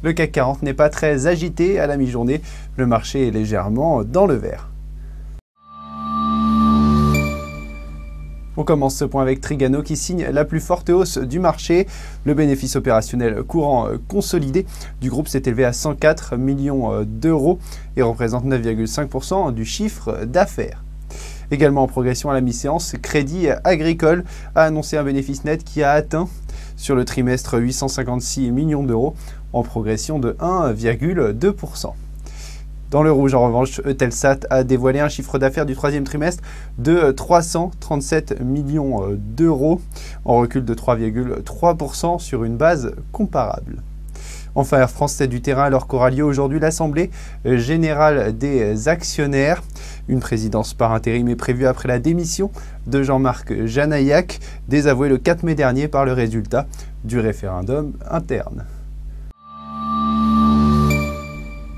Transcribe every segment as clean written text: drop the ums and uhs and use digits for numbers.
Le CAC 40 n'est pas très agité à la mi-journée. Le marché est légèrement dans le vert. On commence ce point avec Trigano qui signe la plus forte hausse du marché. Le bénéfice opérationnel courant consolidé du groupe s'est élevé à 104 millions d'euros et représente 9,5% du chiffre d'affaires. Également en progression à la mi-séance, Crédit Agricole a annoncé un bénéfice net qui a atteint sur le trimestre 856 millions d'euros en progression de 1,2%. Dans le rouge, en revanche, Eutelsat a dévoilé un chiffre d'affaires du troisième trimestre de 337 millions d'euros, en recul de 3,3% sur une base comparable. Enfin, Air France cède du terrain alors qu'aura lieu aujourd'hui l'Assemblée générale des actionnaires. Une présidence par intérim est prévue après la démission de Jean-Marc Janaillac, désavoué le 4 mai dernier par le résultat du référendum interne.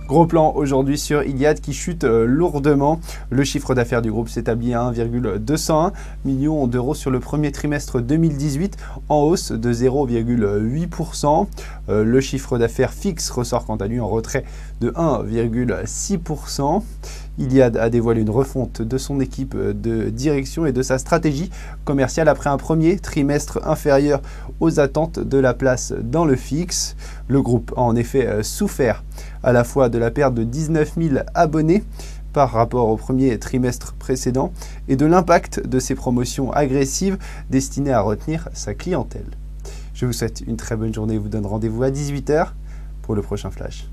Gros plan aujourd'hui sur Iliad qui chute lourdement. Le chiffre d'affaires du groupe s'établit à 1,201 millions d'euros sur le premier trimestre 2018, en hausse de 0,8%. Le chiffre d'affaires fixe ressort quant à lui en retrait de 1,6%. Iliad a dévoilé une refonte de son équipe de direction et de sa stratégie commerciale après un premier trimestre inférieur aux attentes de la place dans le fixe. Le groupe a en effet souffert à la fois de la perte de 19 000 abonnés par rapport au premier trimestre précédent et de l'impact de ses promotions agressives destinées à retenir sa clientèle. Je vous souhaite une très bonne journée et vous donne rendez-vous à 18 h pour le prochain flash.